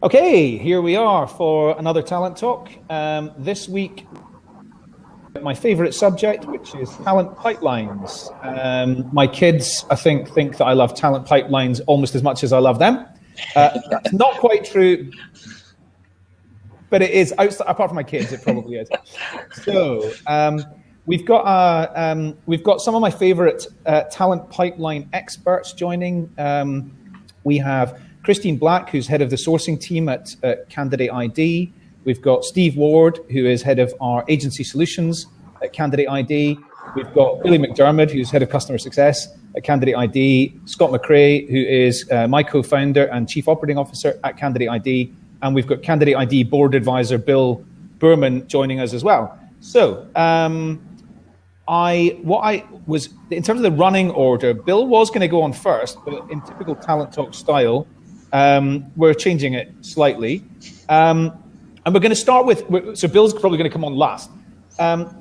Okay, here we are for another talent talk. This week, my favorite subject, which is talent pipelines. My kids, I think that I love talent pipelines almost as much as I love them. That's not quite true, but it is, apart from my kids, it probably is. So we've got some of my favorite talent pipeline experts joining. We have Christine Black, who's head of the sourcing team at Candidate.ID. We've got Steve Ward, who is head of our agency solutions at Candidate.ID. We've got Billy McDiarmid, who's head of customer success at Candidate.ID. Scott McRae, who is my co-founder and chief operating officer at Candidate.ID. And we've got Candidate.ID board advisor Bill Boorman joining us as well. So in terms of the running order, Bill was going to go on first, but in typical Talent Talk style, we're changing it slightly. And we're going to start with, so Bill's probably going to come on last.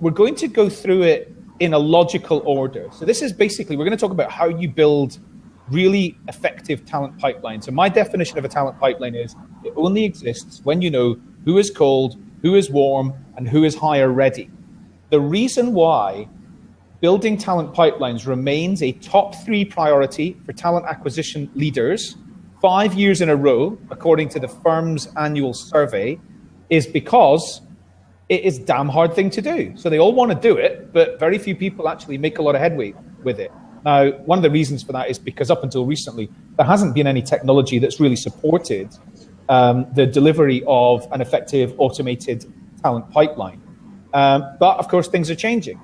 We're going to go through it in a logical order. So this is basically, we're going to talk about how you build really effective talent pipeline. So my definition of a talent pipeline is it only exists when you know who is cold, who is warm, and who is hire ready. The reason why building talent pipelines remains a top 3 priority for talent acquisition leaders 5 years in a row, according to the firm's annual survey, is because it is a damn hard thing to do. So they all want to do it, but very few people actually make a lot of headway with it. Now, one of the reasons for that is because up until recently, there hasn't been any technology that's really supported the delivery of an effective automated talent pipeline. But of course, things are changing.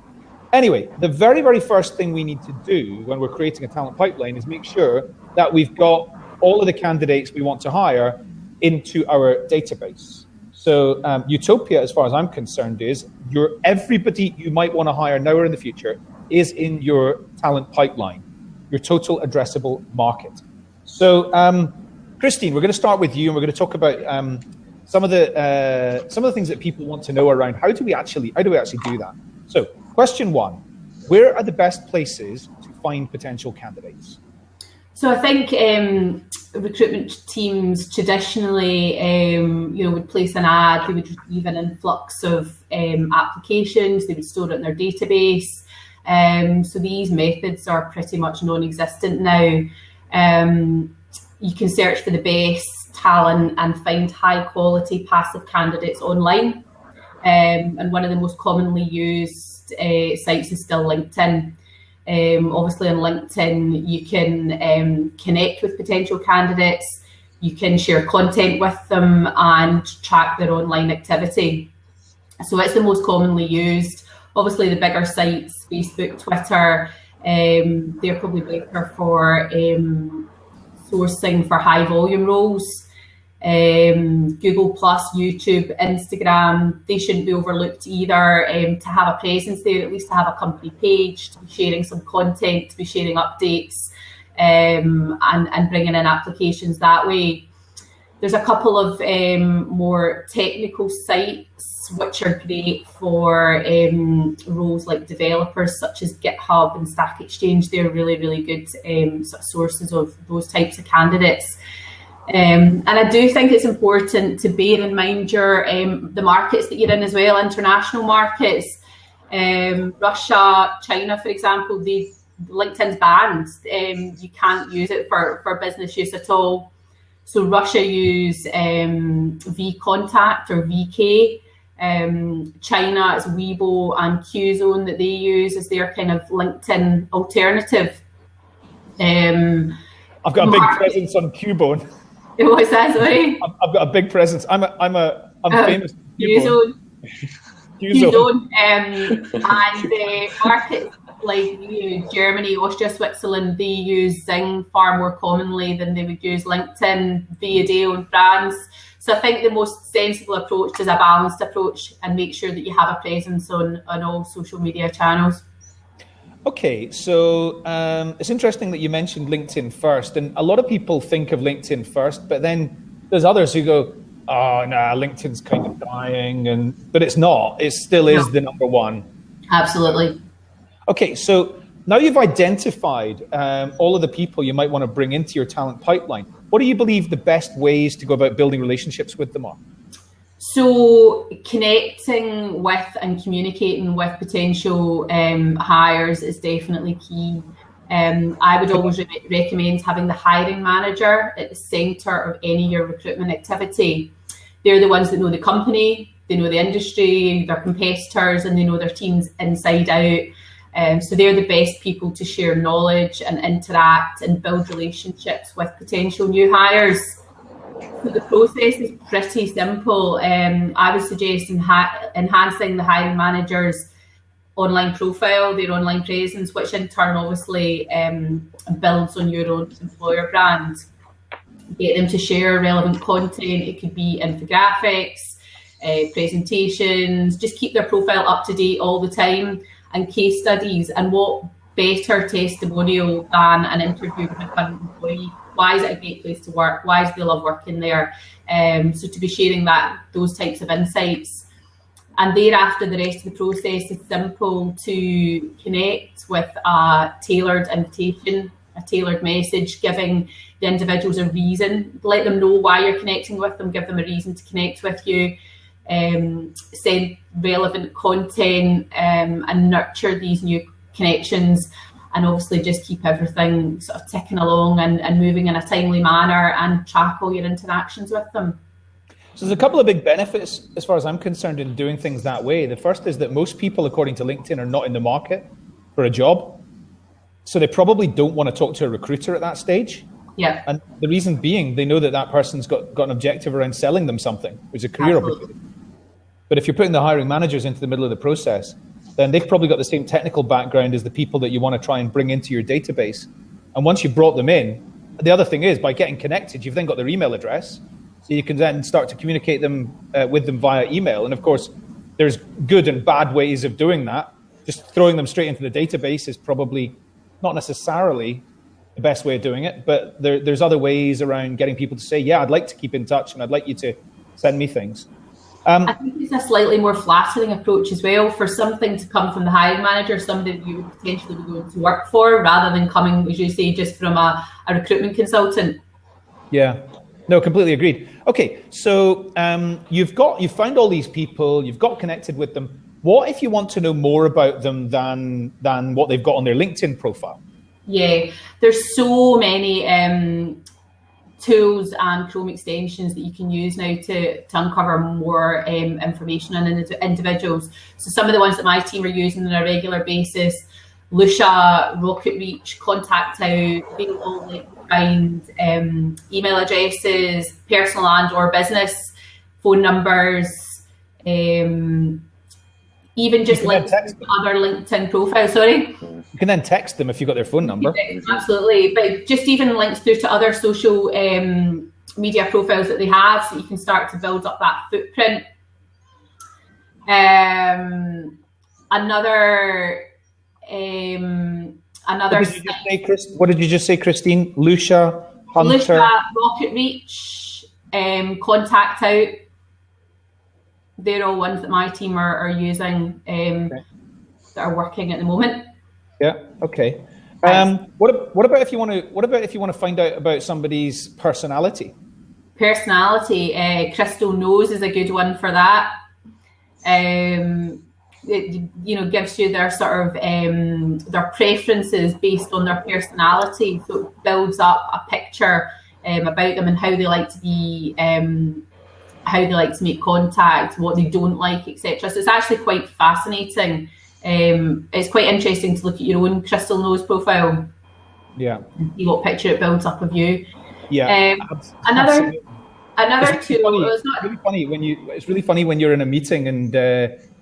Anyway, the very, very first thing we need to do when we're creating a talent pipeline is make sure that we've got all of the candidates we want to hire into our database. So Utopia, as far as I'm concerned, is everybody you might want to hire now or in the future is in your talent pipeline, your total addressable market. So Christine, we're going to start with you, and we're going to talk about some of the things that people want to know around how do we actually do that. So question 1, where are the best places to find potential candidates? So I think recruitment teams traditionally, would place an ad. They would receive an influx of applications. They would store it in their database. So these methods are pretty much non-existent now. You can search for the best talent and find high-quality passive candidates online. And one of the most commonly used sites is still LinkedIn. Obviously on LinkedIn, you can connect with potential candidates, you can share content with them and track their online activity. So it's the most commonly used. Obviously the bigger sites, Facebook, Twitter, they're probably better for sourcing for high volume roles. Google Plus, YouTube, Instagram, they shouldn't be overlooked either. To have a presence there, at least to have a company page, to be sharing some content, to be sharing updates, and bringing in applications that way. There's a couple of more technical sites which are great for roles like developers, such as GitHub and Stack Exchange. They're really, really good sources of those types of candidates. And I do think it's important to bear in mind the markets that you're in as well, international markets. Russia, China, for example, LinkedIn's banned. You can't use it for business use at all. So Russia use vContact or VK. China is Weibo and Qzone that they use as their kind of LinkedIn alternative. I've got a big presence on Qbone. What's that, sorry? I've got a big presence. I'm famous. Qzone. And markets like Germany, Austria, Switzerland, they use Xing far more commonly than they would use LinkedIn, Viadeo in France. So I think the most sensible approach is a balanced approach and make sure that you have a presence on all social media channels. Okay, so it's interesting that you mentioned LinkedIn first, and a lot of people think of LinkedIn first, but then there's others who go, oh, nah, LinkedIn's kind of dying, but it's not. It still is the number one. Absolutely. Okay, so now you've identified all of the people you might want to bring into your talent pipeline. what do you believe the best ways to go about building relationships with them are? So connecting with and communicating with potential hires is definitely key. I would always recommend having the hiring manager at the centre of any of your recruitment activity. They're the ones that know the company, they know the industry, their competitors, and they know their teams inside out. So they're the best people to share knowledge and interact and build relationships with potential new hires. So the process is pretty simple. I would suggest enhancing the hiring manager's online profile, their online presence, which in turn obviously builds on your own employer brand. Get them to share relevant content. It could be infographics, presentations, just keep their profile up to date all the time, and case studies. And what better testimonial than an interview with a current employee? Why is it a great place to work? Why do they love working there? So to be sharing those types of insights. And thereafter, the rest of the process is simple to connect with a tailored invitation, a tailored message, giving the individuals a reason. Let them know why you're connecting with them, give them a reason to connect with you, send relevant content, and nurture these new connections. And obviously just keep everything sort of ticking along and moving in a timely manner, and track all your interactions with them. So there's a couple of big benefits as far as I'm concerned in doing things that way. The first is that most people, according to LinkedIn, are not in the market for a job. So they probably don't want to talk to a recruiter at that stage. Yeah. And the reason being, they know that that person's got an objective around selling them something, which is a career opportunity. But if you're putting the hiring managers into the middle of the process, then they've probably got the same technical background as the people that you want to try and bring into your database. And once you've brought them in, the other thing is, by getting connected, you've then got their email address. So you can then start to communicate with them via email. And of course, there's good and bad ways of doing that. Just throwing them straight into the database is probably not necessarily the best way of doing it. But there's other ways around getting people to say, yeah, I'd like to keep in touch and I'd like you to send me things. I think it's a slightly more flattering approach as well, for something to come from the hiring manager, somebody that you would potentially be going to work for, rather than coming, as you say, just from a recruitment consultant. Yeah, no, completely agreed. Okay, so you've found all these people, you've got connected with them. What if you want to know more about them than what they've got on their LinkedIn profile? Yeah, there's so many tools and Chrome extensions that you can use now to uncover more information on individuals. So some of the ones that my team are using on a regular basis: Lucia, Rocket Reach, Contact Out, they'll all let you find email addresses, personal and or business phone numbers, even just links to other LinkedIn profiles. Sorry? You can then text them if you've got their phone number. Absolutely, but just even links through to other social media profiles that they have, so you can start to build up that footprint. What did you just say, Christine? Lucia, Hunter, Lucia, Rocket Reach, Contact Out. They're all ones that my team are using that are working at the moment. Yeah. Okay. What about if you want to find out about somebody's personality? Personality. Crystal Knows is a good one for that. It gives you their sort of their preferences based on their personality, so it builds up a picture about them and how they like to be, how they like to make contact, what they don't like, etc. So it's actually quite fascinating. It's quite interesting to look at your own Crystal Knows profile. Yeah. And see what picture it builds up of you. Yeah. Another tool. It's really funny when you're in a meeting and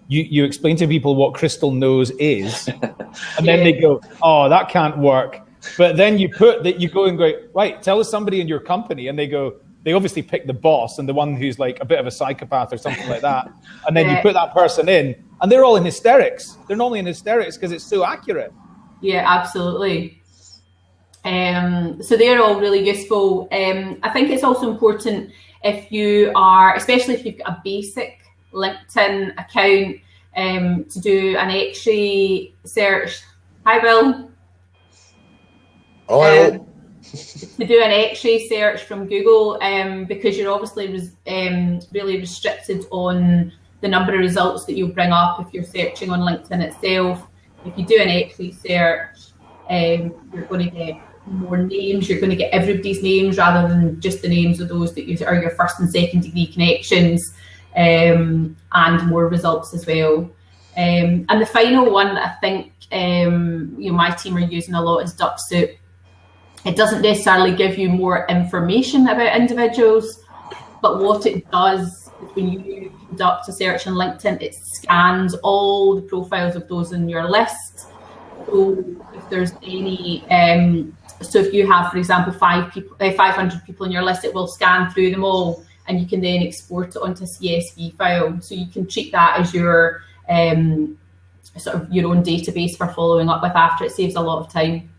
you explain to people what Crystal Knows is, and then they go, "Oh, that can't work." But then you go and go, "Right, tell us somebody in your company," and they go. They obviously pick the boss and the one who's like a bit of a psychopath or something like that. And then you put that person in and they're all in hysterics. They're normally in hysterics because it's so accurate. Yeah, absolutely. So they're all really useful. I think it's also important if you are, especially if you've got a basic LinkedIn account, to do an X-ray search. Hi, Bill. Hello. to do an X-ray search from Google, because you're obviously really restricted on the number of results that you'll bring up if you're searching on LinkedIn itself. If you do an X-ray search, you're going to get more names. You're going to get everybody's names rather than just the names of those that are your first and second degree connections, and more results as well. And the final one that I think my team are using a lot is Duck Soup. It doesn't necessarily give you more information about individuals, but what it does is when you conduct a search on LinkedIn, it scans all the profiles of those in your list. So if there's any, so if you have, for example, 500 people in your list, it will scan through them all, and you can then export it onto a CSV file. So you can treat that as your sort of your own database for following up with after. It saves a lot of time.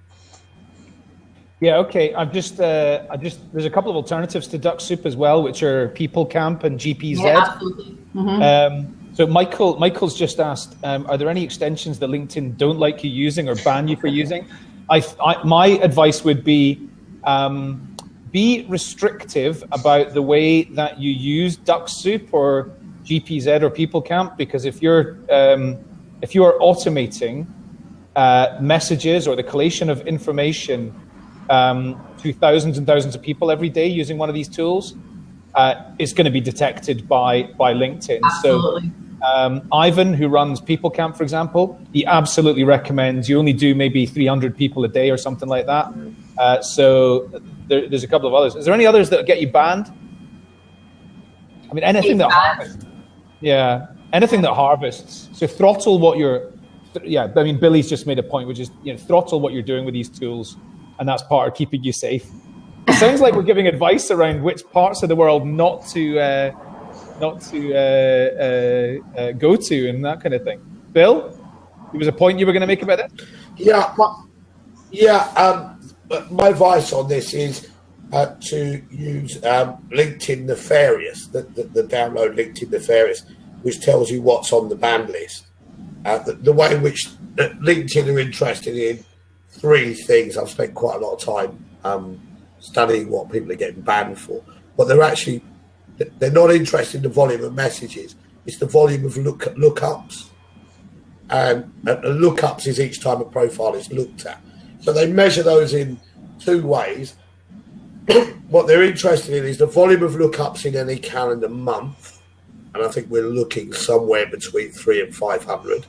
Yeah, okay. There's a couple of alternatives to Duck Soup as well, which are PeopleCamp and GPZ. Yeah, absolutely. Mm-hmm. So Michael's just asked, are there any extensions that LinkedIn don't like you using or ban you for using? My advice would be restrictive about the way that you use Duck Soup or GPZ or PeopleCamp, because if you're automating messages or the collation of information to thousands and thousands of people every day using one of these tools, it's going to be detected by LinkedIn. Absolutely. So Ivan, who runs PeopleCamp, for example, he absolutely recommends you only do maybe 300 people a day or something like that. So there's a couple of others. Is there any others that get you banned? I mean, anything that harvests. Yeah, anything that harvests. So throttle what you're. Yeah, I mean, Billy's just made a point, which is throttle what you're doing with these tools, and that's part of keeping you safe. It sounds like we're giving advice around which parts of the world not to go to and that kind of thing. Bill, there was a point you were going to make about it? My advice on this is to use LinkedIn Nefarious, the download LinkedIn Nefarious, which tells you what's on the ban list. The way in which LinkedIn are interested in three things. I've spent quite a lot of time studying what people are getting banned for, but they're not interested in the volume of messages. It's the volume of lookups, and lookups is each time a profile is looked at. So they measure those in two ways. What they're interested in is the volume of lookups in any calendar month, and I think we're looking somewhere between 300 and 500.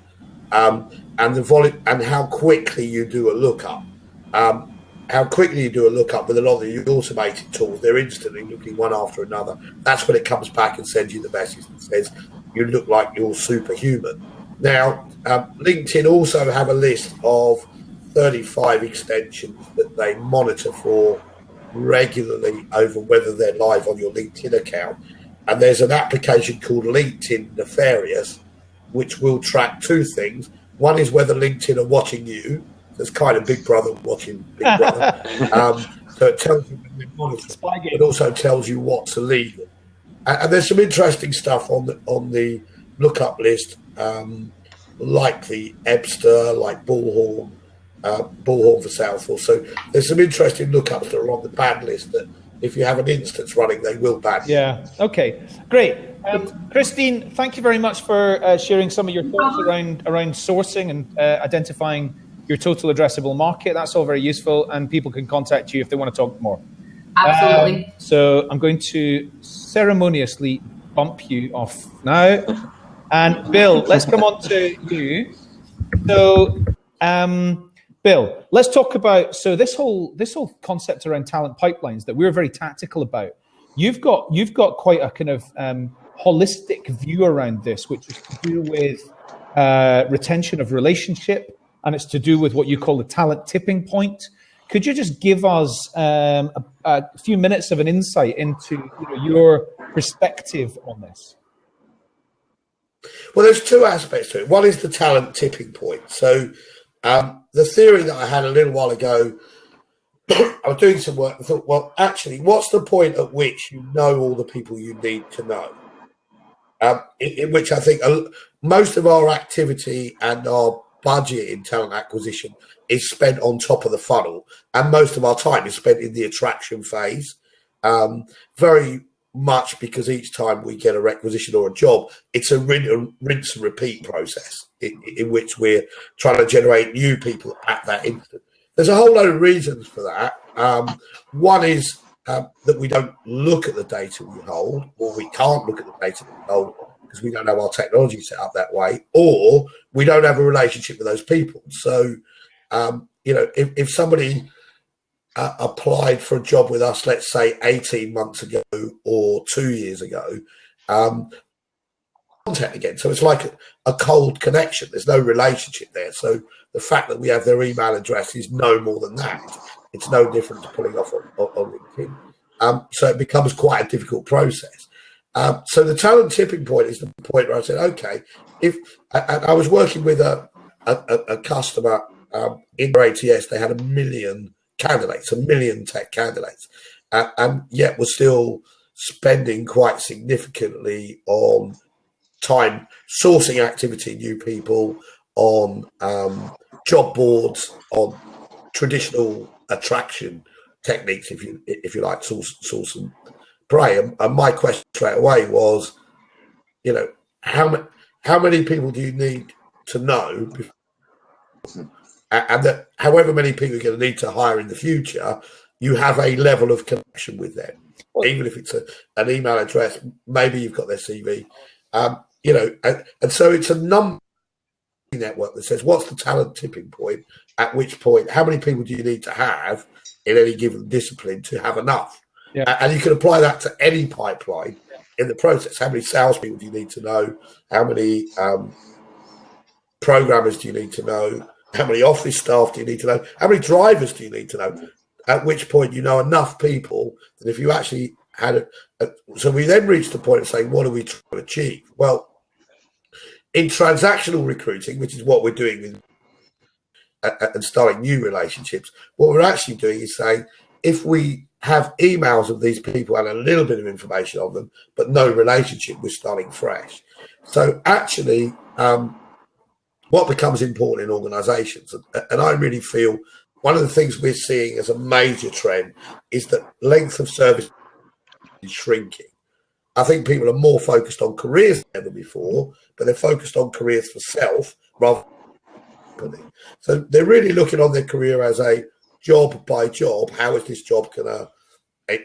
And the volume and how quickly you do a lookup. How quickly you do a lookup with a lot of the automated tools, they're instantly looking one after another. That's when it comes back and sends you the message that says you look like you're superhuman. Now, LinkedIn also have a list of 35 extensions that they monitor for regularly over whether they're live on your LinkedIn account. And there's an application called LinkedIn Nefarious, which will track two things. One is whether LinkedIn are watching you. It's kind of Big Brother watching Big Brother. So it tells you when they're monitoring, but also tells you what's illegal. And there's some interesting stuff on the lookup list, like the Ebster, like Bullhorn for Southall. So there's some interesting lookups that are on the ban list that if you have an instance running, they will ban you. Yeah, okay, great. Christine, thank you very much for sharing some of your thoughts around sourcing and identifying your total addressable market. That's all very useful, and people can contact you if they want to talk more. Absolutely. So I'm going to ceremoniously bump you off now. And Bill, let's come on to you. So, Bill, let's talk about this whole concept around talent pipelines that we're very tactical about. You've got quite a kind of holistic view around this, which is to do with retention of relationship, and it's to do with what you call the talent tipping point. Could you just give us a few minutes of an insight into your perspective on this? Well, there's two aspects to it. One is the talent tipping point. So the theory that I had a little while ago, I was doing some work and thought, well, actually, what's the point at which you know all the people you need to know? In which I think most of our activity and our budget in talent acquisition is spent on top of the funnel, and most of our time is spent in the attraction phase. Very much because each time we get a requisition or a job, it's a rinse and repeat process in which we're trying to generate new people at that instant. There's a whole load of reasons for that. One is that we don't look at the data we hold, or we can't look at the data we hold because we don't have our technology set up that way, or we don't have a relationship with those people. So, if somebody applied for a job with us, let's say 18 months ago or 2 years ago, contact again. So it's like a cold connection. There's no relationship there. So the fact that we have their email address is no more than that. It's no different to pulling off on LinkedIn. So it becomes quite a difficult process. So the talent tipping point is the point where I said, okay, and I was working with a customer in their ATS. They had 1 million candidates, 1 million tech candidates, and yet we're still spending quite significantly on time sourcing activity, new people, on job boards, on traditional attraction techniques, if you like, source and pray. And my question straight away was, how many people do you need to know and that however many people you're going to need to hire in the future, you have a level of connection with them, even if it's an email address, maybe you've got their CV, and so it's a number network that says, what's the talent tipping point? At which point, how many people do you need to have in any given discipline to have enough? Yeah. And you can apply that to any pipeline in the process. How many salespeople do you need to know? How many programmers do you need to know? How many office staff do you need to know? How many drivers do you need to know? At which point you know enough people that if you actually had so we then reached the point of saying, what are we trying to achieve? Well, in transactional recruiting, which is what we're doing with and starting new relationships, what we're actually doing is saying, if we have emails of these people and a little bit of information on them, but no relationship, we're starting fresh. So actually, what becomes important in organizations, and I really feel one of the things we're seeing as a major trend is that length of service is shrinking. I think people are more focused on careers than ever before, but they're focused on careers for self rather than company. So they're really looking on their career as a job by job. How is this job going to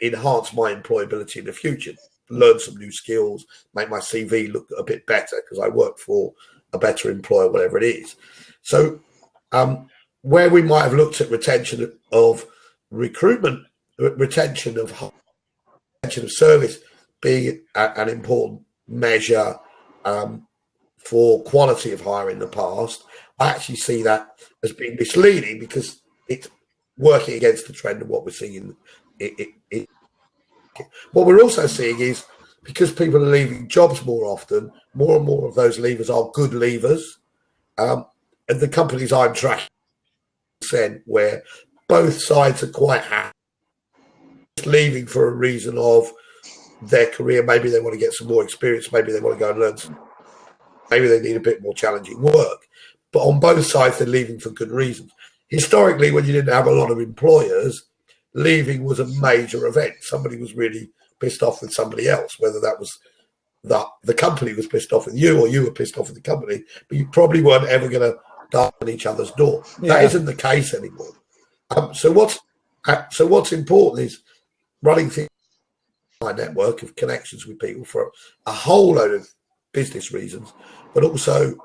enhance my employability in the future? Learn some new skills, make my CV look a bit better because I work for a better employer, whatever it is. So where we might have looked at retention of recruitment, retention of service being an important measure for quality of hire in the past, I actually see that as being misleading because it's working against the trend of what we're seeing. What we're also seeing is because people are leaving jobs more often, more and more of those leavers are good leavers. And the companies I'm tracking where both sides are quite happy leaving for a reason of their career. Maybe they want to get some more experience. Maybe they want to go and learn some. Maybe they need a bit more challenging work. But on both sides, they're leaving for good reasons. Historically, when you didn't have a lot of employers, leaving was a major event. Somebody was really pissed off with somebody else, whether that was the company was pissed off with you or you were pissed off with the company, but you probably weren't ever going to die on each other's door. Yeah. That isn't the case anymore. So what's important is running things my network of connections with people for a whole load of business reasons, but also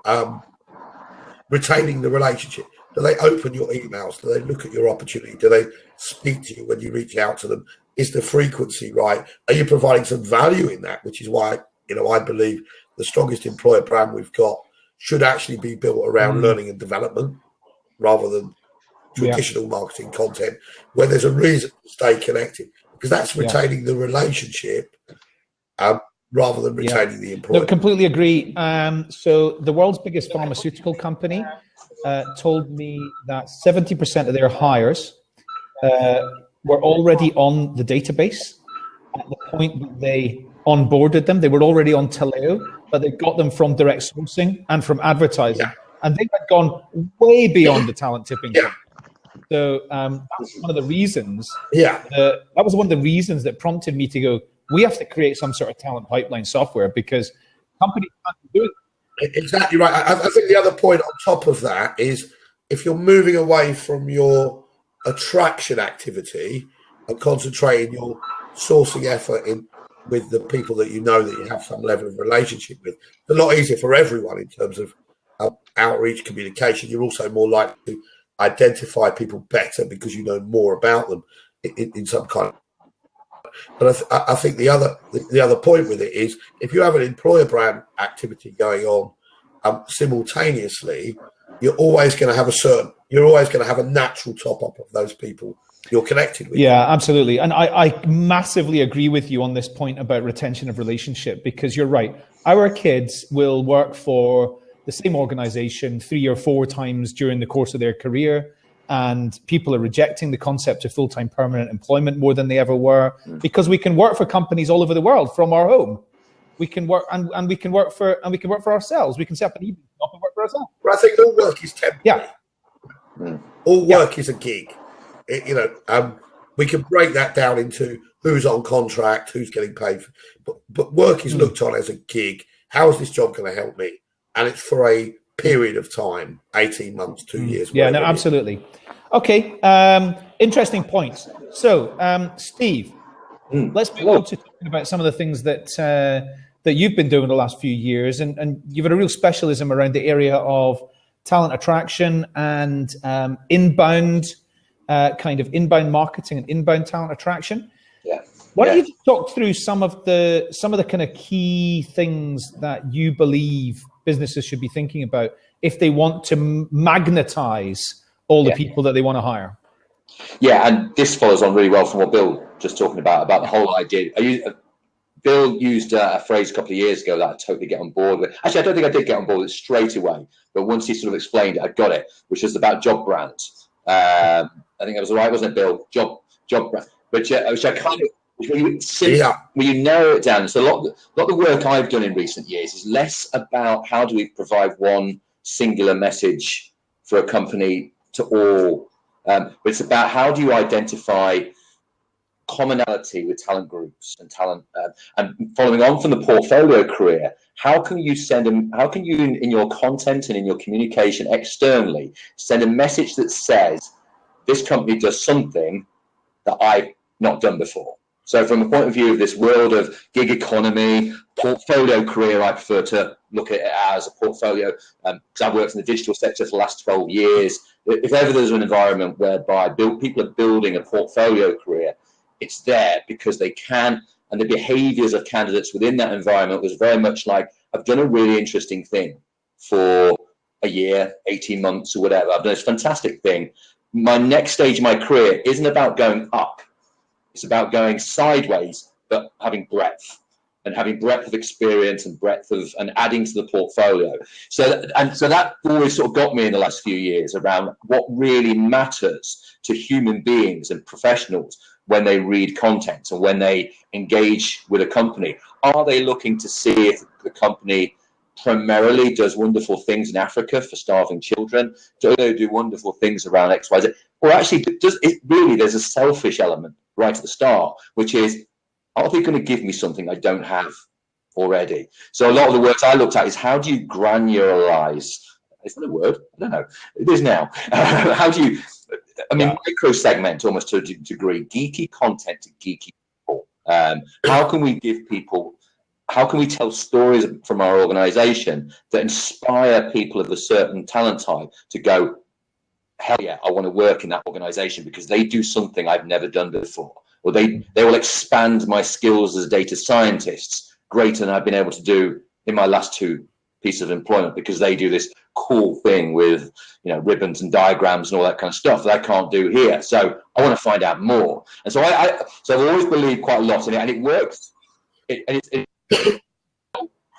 retaining the relationship. Do they open your emails? Do they look at your opportunity? Do they speak to you when you reach out to them? Is the frequency right? Are you providing some value in that? Which is why, I believe the strongest employer brand we've got should actually be built around learning and development rather than traditional marketing content where there's a reason to stay connected, because that's retaining the relationship rather than retaining the employee. No, completely agree. So the world's biggest pharmaceutical company told me that 70% of their hires were already on the database at the point that they onboarded them. They were already on Taleo, but they got them from direct sourcing and from advertising. and they had gone way beyond the talent tipping point. So that's one of the reasons. That was one of the reasons that prompted me to go, we have to create some sort of talent pipeline software, because companies can't do it. Exactly right. I think the other point on top of that is, if you're moving away from your attraction activity and concentrating your sourcing effort in with the people that you know that you have some level of relationship with, it's a lot easier for everyone in terms of outreach communication. You're also more likely to identify people better because you know more about them in some kind of. But I think the other point with it is, if you have an employer brand activity going on simultaneously, you're always going to have a natural top up of those people you're connected with. Yeah, absolutely. And I massively agree with you on this point about retention of relationship, because you're right. Our kids will work for the same organization 3 or 4 times during the course of their career. And people are rejecting the concept of full-time permanent employment more than they ever were, because we can work for companies all over the world from our home. We can work and we can work for ourselves. We can set up an evening job and work for ourselves. But I think all work is temporary. Yeah. All work is a gig. We can break that down into who's on contract, who's getting paid. But work is looked on as a gig. How is this job going to help me? And it's for a period of time, 18 months, 2 years. Yeah, no, absolutely. Okay, interesting points. So, Steve, let's move on to talking about some of the things that you've been doing the last few years, and you've had a real specialism around the area of talent attraction and inbound marketing and inbound talent attraction. Yeah. Why don't you talk through some of the kind of key things that you believe businesses should be thinking about if they want to magnetize all the people that they want to hire? Yeah, and this follows on really well from what Bill just talking about the whole idea. Bill used a phrase a couple of years ago that I totally get on board with. Actually, I don't think I did get on board with it straight away, but once he sort of explained it, I got it, which was about job brands. I think that was right, wasn't it, Bill? Job brand, which I kind of. When you narrow it down, so a lot of the work I've done in recent years is less about how do we provide one singular message for a company to all, but it's about how do you identify commonality with talent groups and talent, and following on from the portfolio career, how can you in your content and in your communication externally send a message that says this company does something that I've not done before? So from the point of view of this world of gig economy, portfolio career, I prefer to look at it as a portfolio, because I've worked in the digital sector for the last 12 years. If ever there's an environment whereby people are building a portfolio career, it's there because they can, and the behaviors of candidates within that environment was very much like, I've done a really interesting thing for a year, 18 months or whatever. I've done this fantastic thing. My next stage of my career isn't about going up. It's about going sideways, but having breadth of experience and and adding to the portfolio. So that always sort of got me in the last few years around what really matters to human beings and professionals when they read content and when they engage with a company. Are they looking to see if the company primarily does wonderful things in Africa for starving children? Do they do wonderful things around XYZ? Or actually, there's a selfish element right at the start, which is, are they going to give me something I don't have already? So a lot of the words I looked at is, how do you granularize? Is that a word? I don't know. It is now. How do you, micro segment almost to a degree, geeky content to geeky people. How can we tell stories from our organization that inspire people of a certain talent type to go, hell yeah, I want to work in that organization because they do something I've never done before, or they will expand my skills as data scientists greater than I've been able to do in my last 2 pieces of employment because they do this cool thing with, ribbons and diagrams and all that kind of stuff that I can't do here. So I want to find out more. And so I've always believed quite a lot in it, and it works.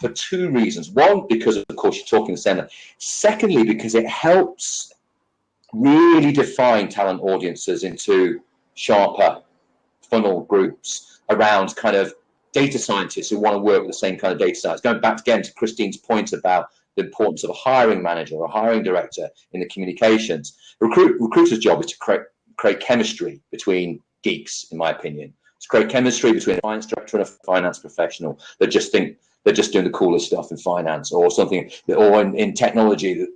For 2 reasons. One, because of course you're talking the center. Secondly, because it helps really define talent audiences into sharper funnel groups around kind of data scientists who want to work with the same kind of data science. Going back again to Christine's point about the importance of a hiring manager or a hiring director in the communications. Recruiter's job is to create chemistry between geeks, in my opinion. It's create chemistry between a finance director and a finance professional that just think they're just doing the coolest stuff in finance or something, or in technology.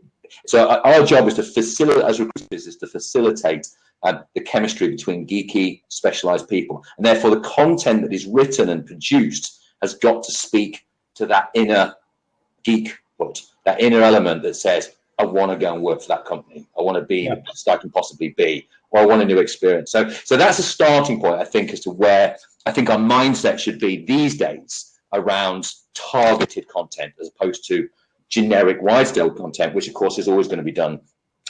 So our job is to facilitate, as recruiters, is to facilitate the chemistry between geeky, specialized people. And therefore, the content that is written and produced has got to speak to that inner geek, that inner element that says, I want to go and work for that company. I want to be the best I can possibly be, or I want a new experience. So that's a starting point, I think, as to where I think our mindset should be these days around targeted content as opposed to generic wide-scale content, which of course is always going to be done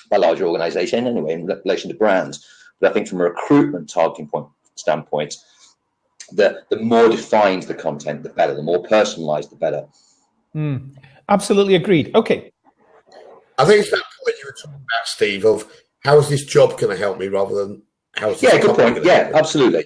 by larger organizations anyway in relation to brands. But I think from a recruitment targeting standpoint, the more defined the content, the better. The more personalized, the better. Absolutely agreed. Okay. I think it's that point you were talking about, Steve, of how is this job going to help me rather than how is this good point. Yeah, absolutely.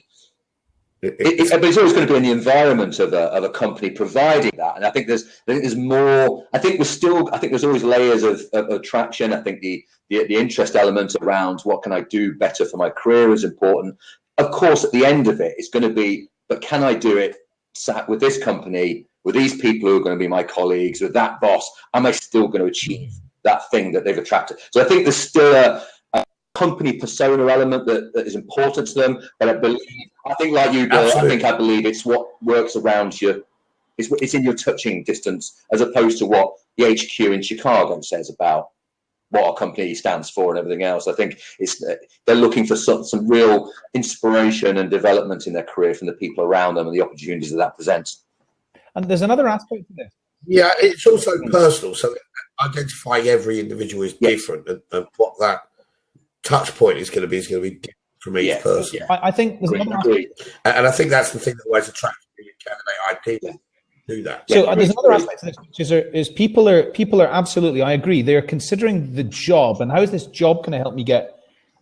But it's always going to be in the environment of a company providing that, and I think there's more. I think there's always layers of attraction. I think the interest element around what can I do better for my career is important. Of course, at the end of it, it's going to be, but can I do it sat with this company, with these people who are going to be my colleagues, with that boss? Am I still going to achieve that thing that they've attracted? So I think there's still a company persona element that is important to them. But I think like you, Bill, I believe it's what works around you. It's in your touching distance, as opposed to what the HQ in Chicago says about what our company stands for and everything else. I think they're looking for some real inspiration and development in their career from the people around them and the opportunities that presents. And there's another aspect to this. Yeah, it's also personal. So identifying every individual is different, and what that touch point is going to be different from each person. Yeah. I think there's another aspect. And I think that's the thing that always attracts me in Candidate.ID. Do that. So there's another aspect to this, which is people are absolutely, I agree, they're considering the job and how is this job going to help me get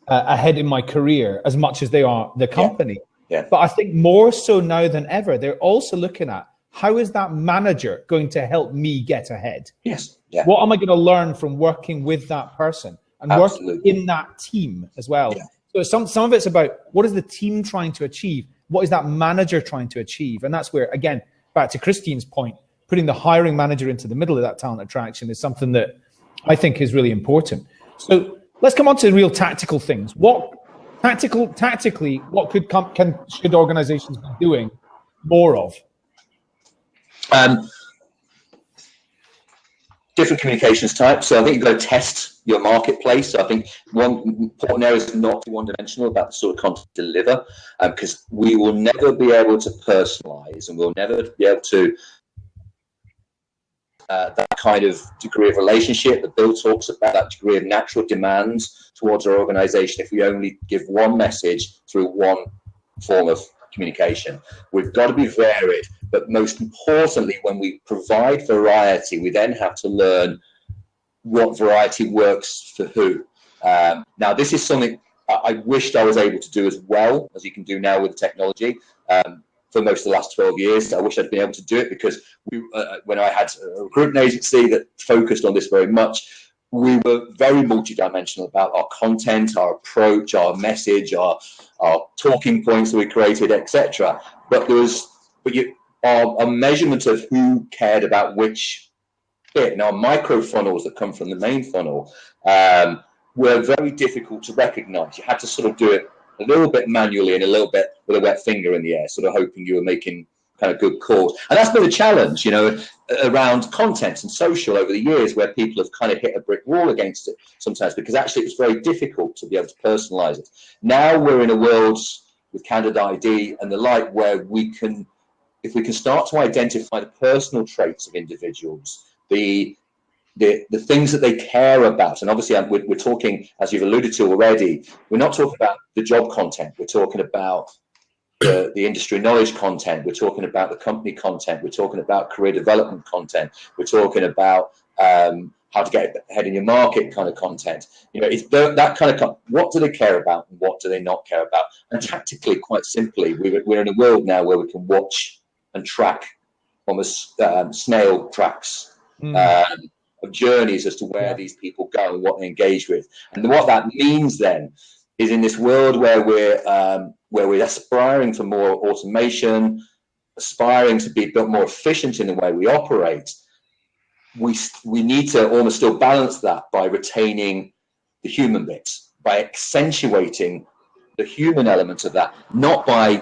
ahead in my career as much as they are the company. Yeah. But I think more so now than ever, they're also looking at how is that manager going to help me get ahead? Yes. Yeah. What am I going to learn from working with that person and working in that team as well? Yeah. So some of it's about what is the team trying to achieve? What is that manager trying to achieve? And that's where, again, back to Christine's point, putting the hiring manager into the middle of that talent attraction is something that I think is really important. So let's come on to real tactical things. What tactically, what should organizations be doing more of? Different communications types. So I think you've got to test your marketplace. So I think one important area is not one-dimensional about the sort of content to deliver, because we will never be able to personalize and we'll never be able to that kind of degree of relationship that Bill talks about, that degree of natural demands towards our organization if we only give one message through one form of communication. We've got to be varied, but most importantly, when we provide variety, we then have to learn what variety works for who. Now, this is something I wished I was able to do as well as you can do now with technology. For most of the last 12 years, I wish I'd been able to do it, because when I had a recruitment agency that focused on this very much, we were very multidimensional about our content, our approach, our message, our talking points that we created, etc. But our measurement of who cared about which bit, and our micro funnels that come from the main funnel, were very difficult to recognize. You had to sort of do it a little bit manually and a little bit with a wet finger in the air, sort of hoping you were making kind of good calls. And that's been a challenge, around content and social over the years, where people have kind of hit a brick wall against it sometimes, because actually it's very difficult to be able to personalize it. Now we're in a world with Candidate.ID and the like, where if we can start to identify the personal traits of individuals, the things that they care about. And obviously we're talking, as you've alluded to already, we're not talking about the job content. We're talking about the industry knowledge content. We're talking about the company content. We're talking about career development content. We're talking about how to get ahead in your market kind of content. It's that kind of what do they care about and what do they not care about? And tactically, quite simply, we're in a world now where we can watch and track almost snail tracks of journeys as to where these people go and what they engage with. And what that means then is in this world where we're aspiring for more automation, aspiring to be a bit more efficient in the way we operate, we need to almost still balance that by retaining the human bits, by accentuating the human element of that, not by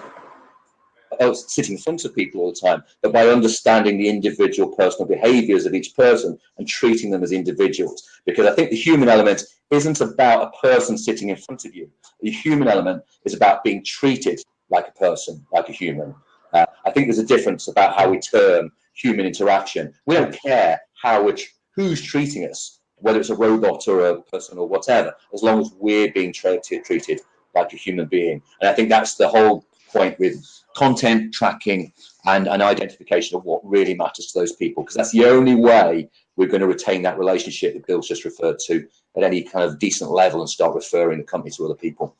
sitting in front of people all the time, but by understanding the individual personal behaviors of each person and treating them as individuals. Because I think the human element isn't about a person sitting in front of you. The human element is about being treated like a person, like a human. I think there's a difference about how we term human interaction. We don't care who's treating us, whether it's a robot or a person or whatever, as long as we're being treated like a human being. And I think that's the whole point with content tracking and identification of what really matters to those people, because that's the only way we're going to retain that relationship that Bill's just referred to at any kind of decent level and start referring the company to other people.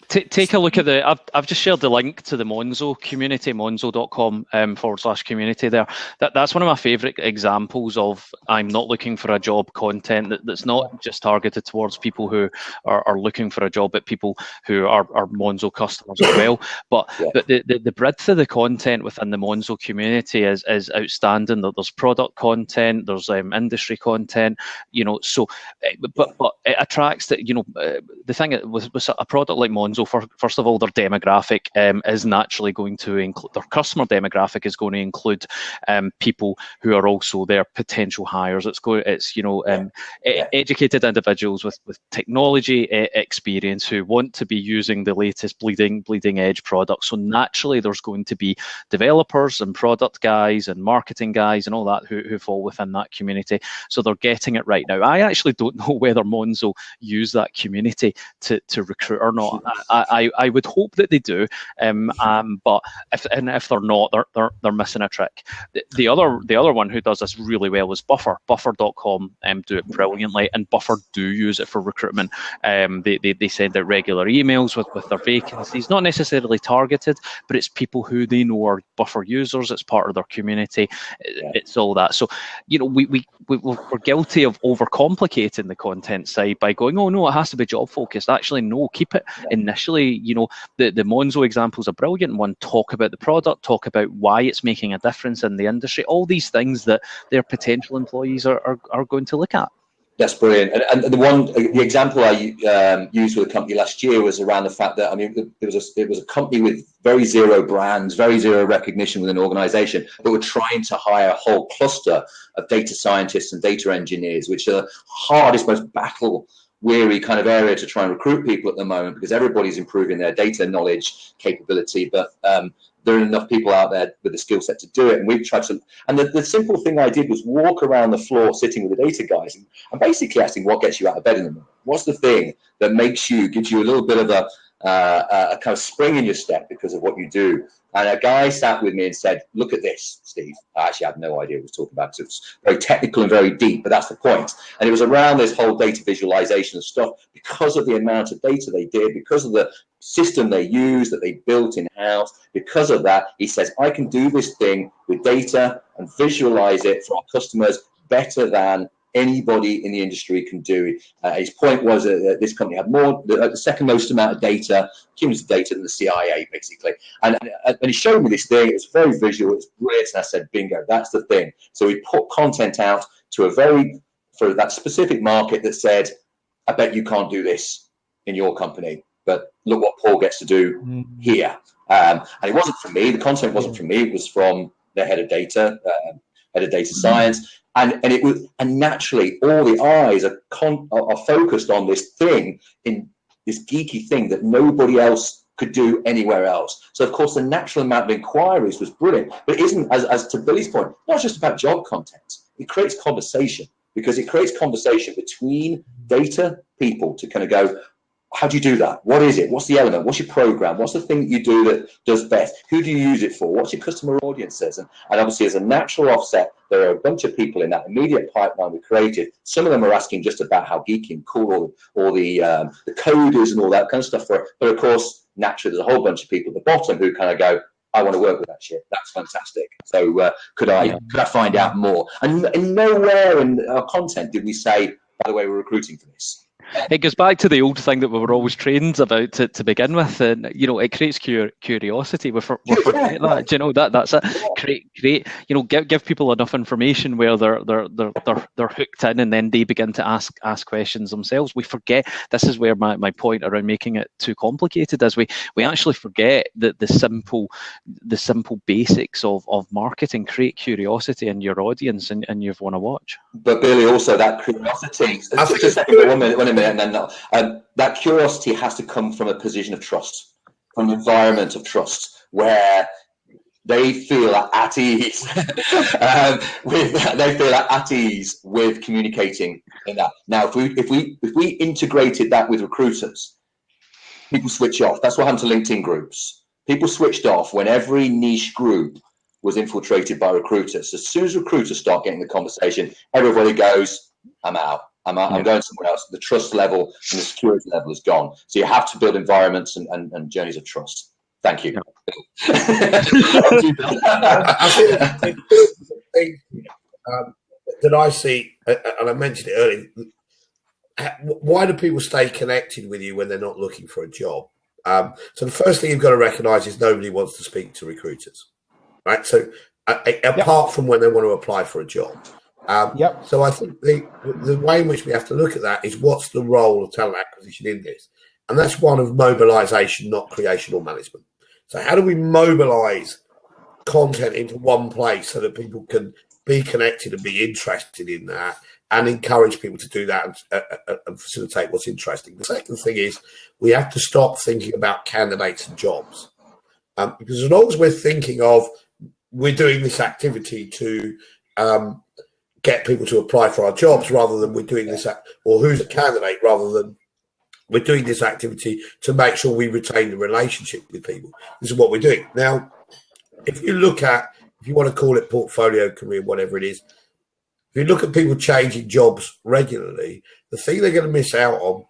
Take a look at I've just shared the link to the Monzo community, monzo.com/community there. That's one of my favourite examples of I'm not looking for a job content that's not just targeted towards people who are looking for a job, but people who are Monzo customers as well. But the breadth of the content within the Monzo community is outstanding. There's product content, there's industry content, so but it attracts that, the thing with a product like Monzo, first of all, their demographic is naturally going to include, their customer demographic is going to include people who are also their potential hires. Educated individuals with technology experience who want to be using the latest bleeding edge products. So naturally, there's going to be developers and product guys and marketing guys and all that who fall within that community. So they're getting it right. Now, I actually don't know whether Monzo use that community to recruit or not. I would hope that they do, but if they're not, they're missing a trick. The other one who does this really well is Buffer. Buffer.com do it brilliantly, and Buffer do use it for recruitment. They send out regular emails with their vacancies, not necessarily targeted, but it's people who they know are Buffer users. It's part of their community. It's all that. So we're guilty of overcomplicating the content side by going, oh no, it has to be job focused. Actually, no, keep it initially. The Monzo example is a brilliant one. Talk about the product, talk about why it's making a difference in the industry, all these things that their potential employees are going to look at. That's brilliant. And the example I used with a company last year was around the fact that, it was a company with very zero brands, very zero recognition within an organization, but were trying to hire a whole cluster of data scientists and data engineers, which are the hardest, most battle-weary kind of area to try and recruit people at the moment, because everybody's improving their data knowledge capability, but there aren't enough people out there with the skill set to do it. And we've tried to, and the simple thing I did was walk around the floor sitting with the data guys and basically asking what gets you out of bed in the morning. What's the thing that gives you a little bit of a kind of spring in your step because of what you do? And a guy sat with me and said, look at this, Steve. I actually had no idea what he was talking about, because it was very technical and very deep, but that's the point. And it was around this whole data visualization and stuff, because of the amount of data they did, because of the system they used that they built in-house. Because of that, he says, I can do this thing with data and visualize it for our customers better than anybody in the industry can do. His point was that this company had the second most amount of data, cumulative data, than the CIA, basically. And he showed me this thing. It was very visual. It was brilliant. And I said, bingo, that's the thing. So we put content out for that specific market that said, I bet you can't do this in your company, but look what Paul gets to do here. And it wasn't from me. The content wasn't from me. It was from the head of data science. And naturally, all the eyes are focused on this thing, in this geeky thing that nobody else could do anywhere else. So, of course, the natural amount of inquiries was brilliant. But it isn't, as to Billy's point, not just about job content. It creates conversation, because it creates conversation between data people to kind of go, how do you do that? What is it? What's the element? What's your program? What's the thing that you do that does best? Who do you use it for? What's your customer audiences? And obviously, as a natural offset, there are a bunch of people in that immediate pipeline we created. Some of them are asking just about how geeky and cool all the code is and all that kind of stuff. But of course, naturally, there's a whole bunch of people at the bottom who kind of go, I want to work with that shit. That's fantastic. So could I find out more? And nowhere in our content did we say, by the way, we're recruiting for this. It goes back to the old thing that we were always trained about to begin with, and it creates curiosity. We forget that. Do you know that's it. Create. Give people enough information where they're hooked in, and then they begin to ask questions themselves. We forget. This is where my point around making it too complicated is. We actually forget that the simple basics of marketing. Create curiosity in your audience, and you've won a watch. But Billy, also that curiosity. Just a second, one minute, and then that curiosity has to come from a position of trust, from an environment of trust, where they feel at ease. They feel at ease with communicating in that. Now, if we integrated that with recruiters, people switch off. That's what happened to LinkedIn groups. People switched off when every niche group was infiltrated by recruiters. As soon as recruiters start getting the conversation, everybody goes, I'm out. I'm going somewhere else. The trust level and the security level is gone. So you have to build environments and journeys of trust. Thank you. I think the thing that I see, and I mentioned it earlier, why do people stay connected with you when they're not looking for a job? So the first thing you've got to recognise is nobody wants to speak to recruiters, right? So apart from when they want to apply for a job. So I think the way in which we have to look at that is what's the role of talent acquisition in this? And that's one of mobilisation, not creation or management. So how do we mobilise content into one place so that people can be connected and be interested in that and encourage people to do that and facilitate what's interesting? The second thing is we have to stop thinking about candidates and jobs. Because as long as we're thinking of we're doing this activity to get people to apply for our jobs rather than we're doing this, or who's a candidate rather than we're doing this activity to make sure we retain the relationship with people. This is what we're doing. Now, if you want to call it portfolio career, whatever it is, if you look at people changing jobs regularly, the thing they're going to miss out on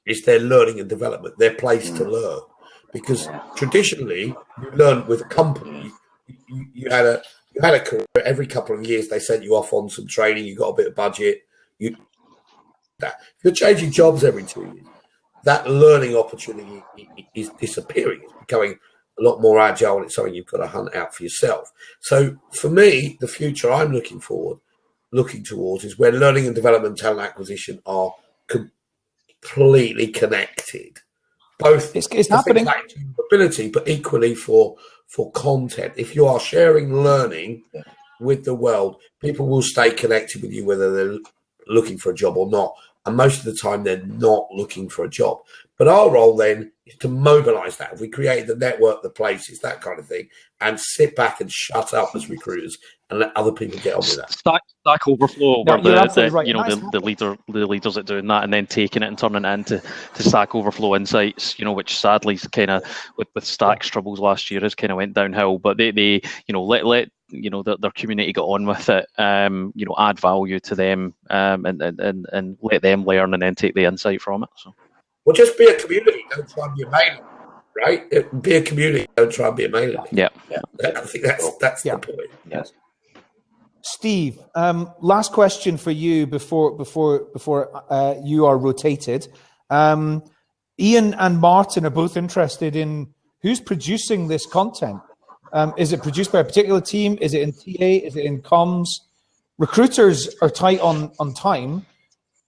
is their learning and development, their place to learn. Because traditionally, you learn with a company, you had a career. Every couple of years they sent you off on some training, you got a bit of budget. If you're changing jobs every 2 years, that learning opportunity is disappearing. It's becoming a lot more agile, and it's something you've got to hunt out for yourself. So for me, the future I'm looking towards is where learning and development, talent acquisition are completely connected. Both it's happening. Like mobility, but equally for content. If you are sharing learning with the world, people will stay connected with you whether they're looking for a job or not. And most of the time they're not looking for a job. But our role then is to mobilise that. If we create the network, the places, that kind of thing, and sit back and shut up as recruiters and let other people get on with that. Stack Overflow, No, where right. the leaders at doing that and then taking it and turning it into Stack Overflow Insights, which sadly kind of with Stack's troubles last year has kind of went downhill. But they let their community get on with it, add value to them, and let them learn and then take the insight from it. So. Well, just be a community. Don't try and be a mailer, right? Be a community. Don't try and be a mailer. Yeah. I think that's the point. Yes. Steve, last question for you before you are rotated. Ian and Martin are both interested in who's producing this content. Is it produced by a particular team? Is it in TA? Is it in comms? Recruiters are tight on time.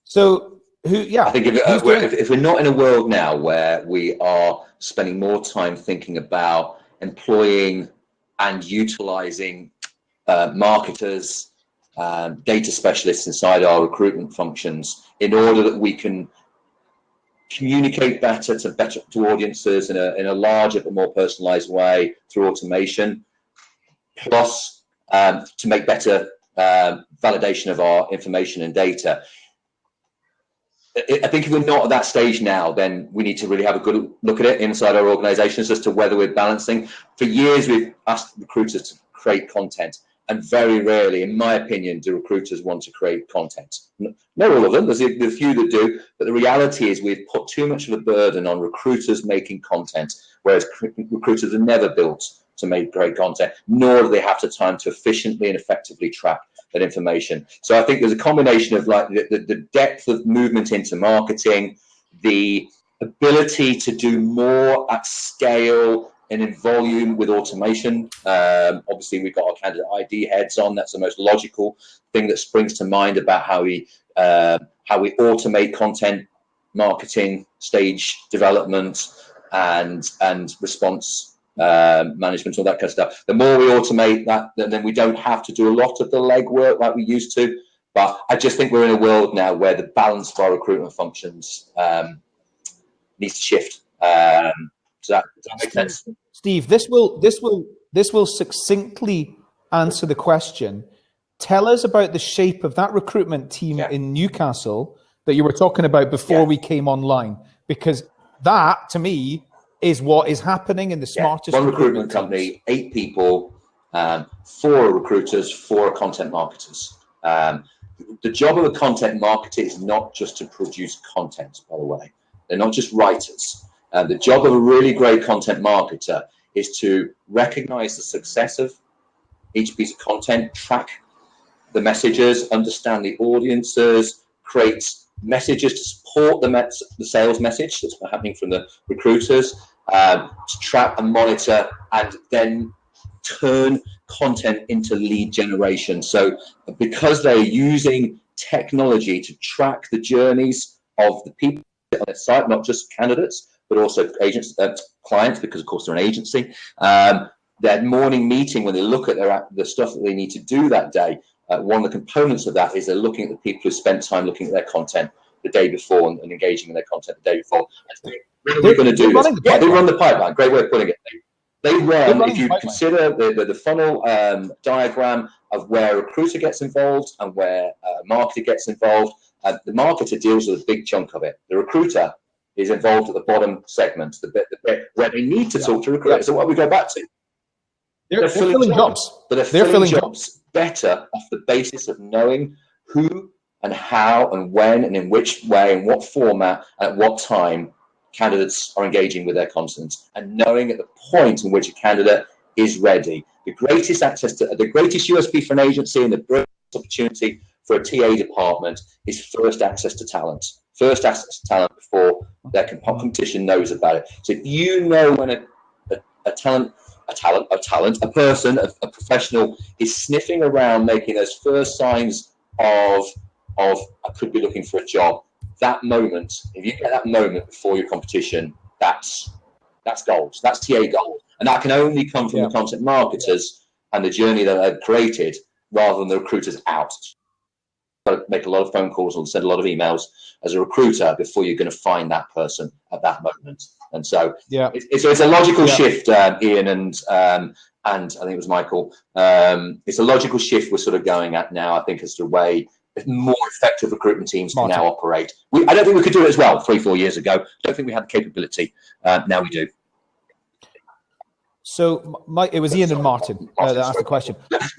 So I think if we're not in a world now where we are spending more time thinking about employing and utilizing marketers, data specialists inside our recruitment functions in order that we can communicate better to audiences in a larger but more personalized way through automation, plus to make better validation of our information and data. I think if we're not at that stage now, then we need to really have a good look at it inside our organizations as to whether we're balancing. For years, we've asked recruiters to create content, and very rarely, in my opinion, do recruiters want to create content. Not all of them, there's a few that do, but the reality is we've put too much of a burden on recruiters making content, whereas recruiters have never built to make great content, nor do they have the time to efficiently and effectively track that information. So I think there's a combination of like the depth of movement into marketing, the ability to do more at scale and in volume with automation. Obviously, we've got our Candidate.ID heads on. That's the most logical thing that springs to mind about how we automate content marketing, stage development, and response management, all that kind of stuff. The more we automate that, then we don't have to do a lot of the legwork like we used to. But I just think we're in a world now where the balance of our recruitment functions needs to shift. Does that make sense? Steve, this will succinctly answer the question. Tell us about the shape of that recruitment team in Newcastle that you were talking about before we came online, because that, to me, is what is happening in the smartest recruitment company, 8 people, 4 recruiters, 4 content marketers. The job of a content marketer is not just to produce content, by the way. They're not just writers. The job of a really great content marketer is to recognize the success of each piece of content, track the messages, understand the audiences, create messages to support the sales message that's happening from the recruiters, to track and monitor, and then turn content into lead generation. So because they're using technology to track the journeys of the people on their site, not just candidates, but also agents, clients, because of course they're an agency. That morning meeting, when they look at the stuff that they need to do that day, one of the components of that is they're looking at the people who spent time looking at their content the day before and engaging in their content the day before. What are we going to do this? Yeah, they run the pipeline. Great way of putting it. They run, if you consider the funnel diagram of where a recruiter gets involved and where a marketer gets involved, the marketer deals with a big chunk of it. The recruiter is involved at the bottom segment, the bit where they need to talk to recruiters. So what we go back to? They're filling jobs. But they're filling jobs better off the basis of knowing who and how and when and in which way and what format at what time candidates are engaging with their content, and knowing at the point in which a candidate is ready. The greatest USP for an agency and the greatest opportunity for a TA department is first access to talent. First access to talent before their competition knows about it. So if you know when a person, a professional is sniffing around, making those first signs of I could be looking for a job, that moment, if you get that moment before your competition, that's gold. That's TA gold. And that can only come from the content marketers and the journey that they've created, rather than the recruiters out. You've got to make a lot of phone calls and send a lot of emails as a recruiter before you're going to find that person at that moment. And so it's a logical shift, Ian, and I think it was Michael. It's a logical shift we're sort of going at now, I think, as to the way more effective recruitment teams can now operate. I don't think we could do it as well 3-4 years ago. I don't think we had the capability. Now we do. So, it was Ian and Martin that asked the question.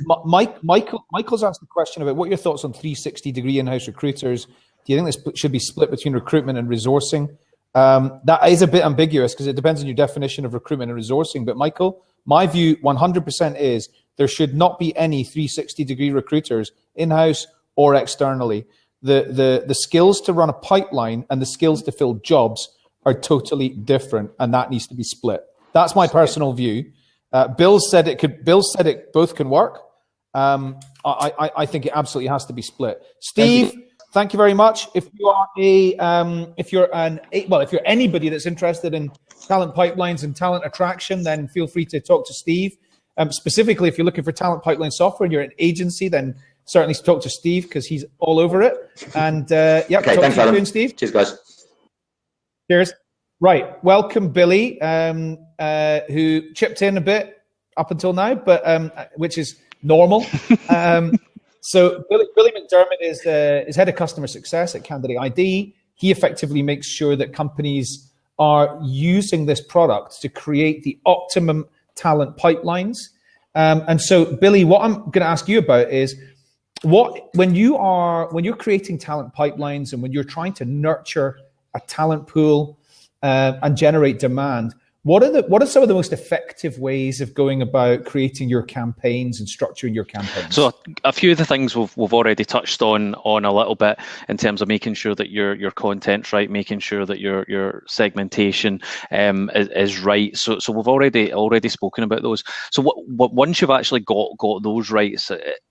Michael's asked the question about what are your thoughts on 360-degree in-house recruiters. Do you think this should be split between recruitment and resourcing? That is a bit ambiguous because it depends on your definition of recruitment and resourcing. But Michael, my view 100% is there should not be any 360-degree recruiters in-house or externally. The skills to run a pipeline and the skills to fill jobs are totally different, and that needs to be split. That's my personal view. Bill said it both can work. I think it absolutely has to be split. Steve, thank you very much. If you are if you're anybody that's interested in talent pipelines and talent attraction, then feel free to talk to Steve. Specifically, if you're looking for talent pipeline software and you're an agency, then certainly talk to Steve because he's all over it. And okay, thanks, to you Adam. soon, Steve. Cheers, guys. Cheers. Right, welcome Billy, who chipped in a bit up until now, but which is normal. So Billy McDiarmid is head of customer success at Candidate.ID. He effectively makes sure that companies are using this product to create the optimum talent pipelines. And so, Billy, what I'm going to ask you about is when you're creating talent pipelines and when you're trying to nurture a talent pool and generate demand, what are some of the most effective ways of going about creating your campaigns and structuring your campaigns? So a few of the things we've already touched on a little bit in terms of making sure that your content's right, making sure that your segmentation is right. So we've already spoken about those. So what once you've actually got those right,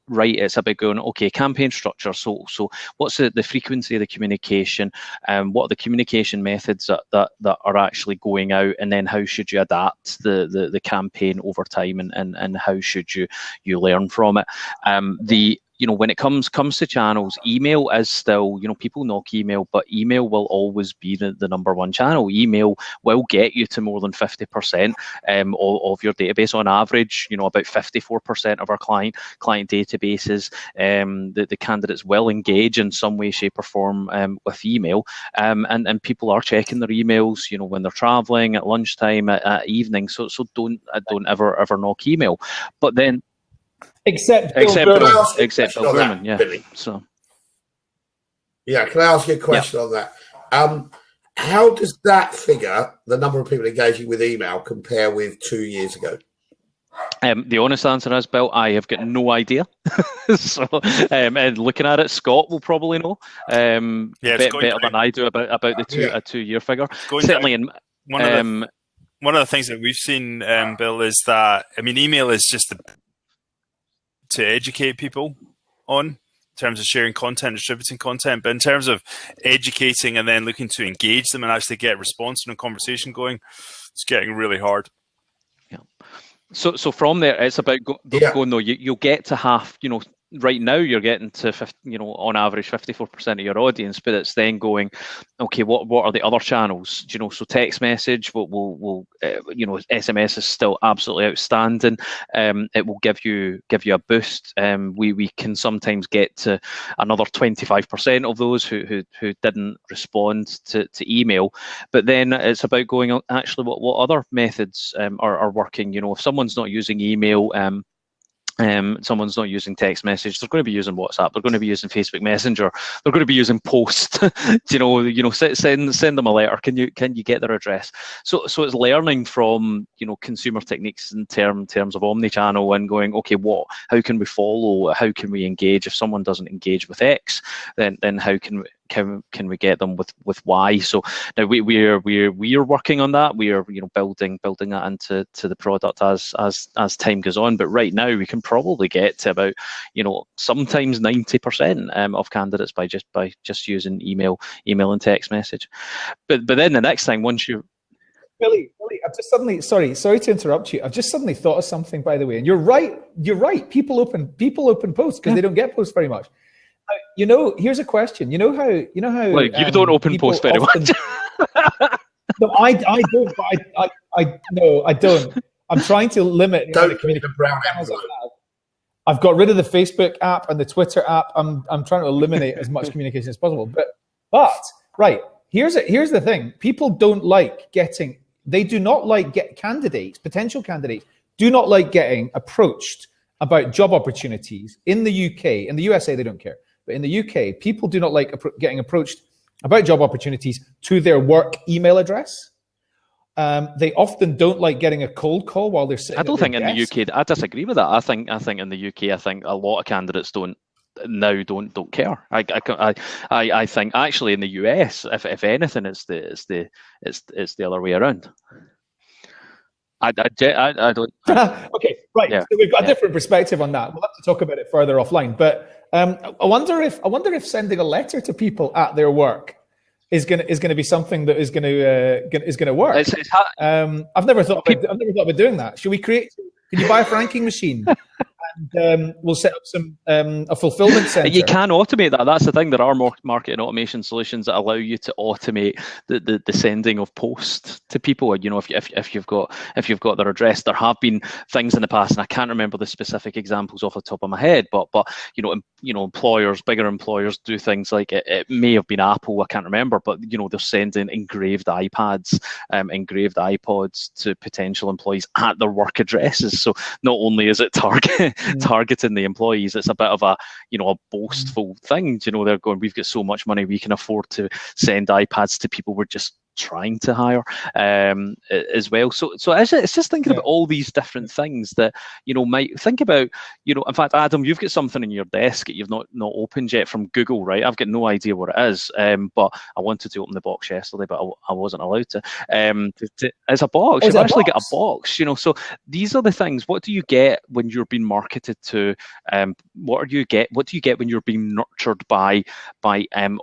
it's about going, okay, campaign structure. So what's the frequency of the communication? What are the communication methods that are actually going out, and then how should you adapt the campaign over time, and how should you learn from it? When it comes to channels, email is still, people knock email, but email will always be the number one channel. Email will get you to more than 50% of your database on average. About 54% of our client databases, the candidates will engage in some way, shape, or form with email, and people are checking their emails, when they're traveling, at lunchtime, at evening. So don't ever knock email, but then. Except Bill Boorman, yeah. Billy. So, yeah, can I ask you a question on that? How does that figure, the number of people engaging with email, compare with 2 years ago? The honest answer is, Bill, I have got no idea. So, and looking at it, Scot will probably know better than I do about the 2 year figure. Certainly, in one of the things that we've seen, Bill, is that email is just to educate people on, in terms of sharing content, distributing content, but in terms of educating and then looking to engage them and actually get a response and a conversation going, it's getting really hard. Yeah. So from there, it's about going though. You'll get to half. Right now you're getting to 50, on average 54% of your audience, but it's then going, okay, what are the other channels? So text message will SMS is still absolutely outstanding. It will give you a boost. We can sometimes get to another 25% of those who didn't respond to email, but then it's about going, actually what other methods are working. If someone's not using email, someone's not using text message, they're going to be using WhatsApp, they're going to be using Facebook Messenger, they're going to be using Post. Send them a letter. Can you get their address? So it's learning from consumer techniques in terms of omni-channel and going, okay, how can we follow? How can we engage? If someone doesn't engage with X, then how can we get them with Y? So now we are working on that. We are building that into the product as time goes on. But right now we can probably get to about sometimes 90% of candidates by just using email and text message. But then the next thing, once you Billy, I've just suddenly sorry to interrupt you. I've just suddenly thought of something, by the way. And you're right. People open posts because they don't get posts very much. Here's a question. You know how well, you don't open posts very much. No, I don't. But I don't. I'm trying to limit. Don't communicate brown envelope. I've got rid of the Facebook app and the Twitter app. I'm trying to eliminate as much communication as possible. But right, here's the thing. People don't like getting. They do not like potential candidates do not like getting approached about job opportunities in the UK. In the USA, they don't care. But in the UK, people do not like getting approached about job opportunities to their work email address. They often don't like getting a cold call while they're sitting. I don't think in desk. the UK. I disagree with that. I think in the UK, I think a lot of candidates don't care. I think actually in the US, if anything, it's the other way around. I don't. Okay, right. Yeah, so we've got a different perspective on that. We'll have to talk about it further offline. But I wonder if sending a letter to people at their work is going to be something that is going to work. I've never thought about doing that. Should we create? Can you buy a franking machine? And we'll set up a fulfillment center. You can automate that. That's the thing. There are more marketing automation solutions that allow you to automate the sending of posts to people. If you've got their address, there have been things in the past, and I can't remember the specific examples off the top of my head. But employers, bigger employers, do things like it may have been Apple. I can't remember, but they're sending engraved iPads, engraved iPods to potential employees at their work addresses. So not only is it targeting the employees, it's a bit of a boastful thing. They're going, we've got so much money, we can afford to send iPads to people we're just trying to hire as well. So it's just thinking about all these different things that, might think about, in fact, Adam, you've got something in your desk that you've not opened yet from Google, right? I've got no idea what it is, but I wanted to open the box yesterday, but I wasn't allowed to. It's a box. You've actually got a box, so these are the things. What do you get when you're being marketed to? What do you get when you're being nurtured by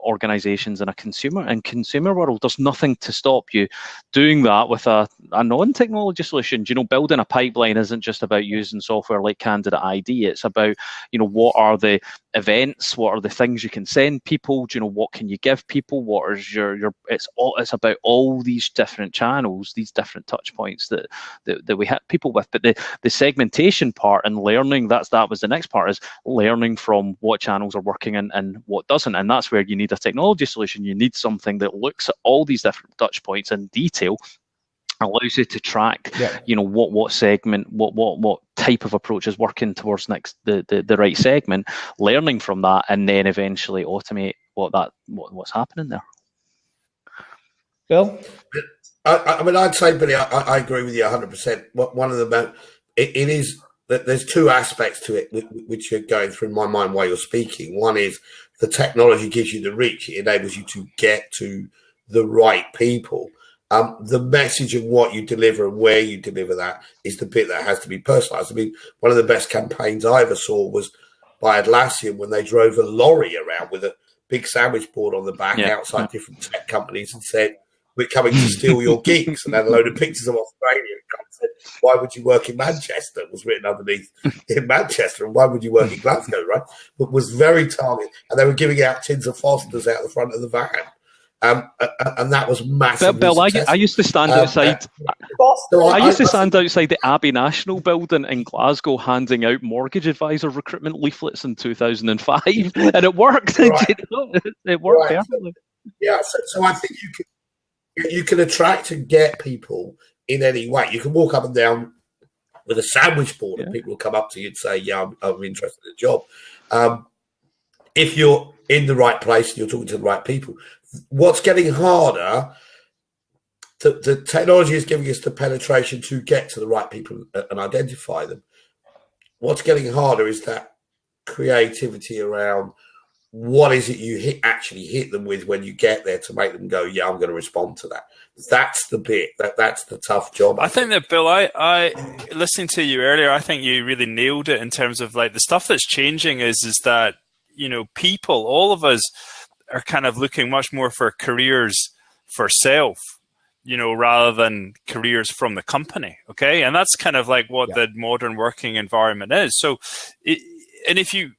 organizations in a consumer world? There's nothing to stop you doing that with a non-technology solution. Building a pipeline isn't just about using software like Candidate.ID. It's about, what are the events? What are the things you can send people? What can you give people? What is it's about all these different channels, these different touch points that we hit people with. But the segmentation part and learning, that was the next part, is learning from what channels are working and what doesn't. And that's where you need a technology solution. You need something that looks at all these different touch points in detail, allows you to track, what segment, what type of approach is working towards the right segment, learning from that, and then eventually automate what's happening there. Bill? I'd say, Billy, I agree with you 100%. One of the it is that there's two aspects to it which are going through my mind while you're speaking. One is the technology gives you the reach; it enables you to get to the right people. The message of what you deliver and where you deliver that is the bit that has to be personalised. I mean, one of the best campaigns I ever saw was by Atlassian when they drove a lorry around with a big sandwich board on the back outside different tech companies and said, "We're coming to steal your gigs," and had a load of pictures of Australia and said, "Why would you work in Manchester?" was written underneath in Manchester, and why would you work in Glasgow, right? But was very targeted, and they were giving out tins of Fosters out the front of the van. And that was massive. Bill, I used to stand outside. I used to stand outside the Abbey National Building in Glasgow, handing out mortgage advisor recruitment leaflets in 2005, and it worked. Right. It worked perfectly. Yeah, so I think you can attract and get people in any way. You can walk up and down with a sandwich board, and people will come up to you and say, "Yeah, I'm interested in a job." If you're in the right place and you're talking to the right people. What's getting harder, the technology is giving us the penetration to get to the right people and identify them. What's getting harder is that creativity around what is it you actually hit them with when you get there to make them go, yeah, I'm going to respond to that. That's the bit, that's the tough job. I think that, Bill, I listening to you earlier, I think you really nailed it in terms of like the stuff that's changing is that, people, all of us, are kind of looking much more for careers for self, rather than careers from the company. Okay. And that's kind of like what the modern working environment is. So, if you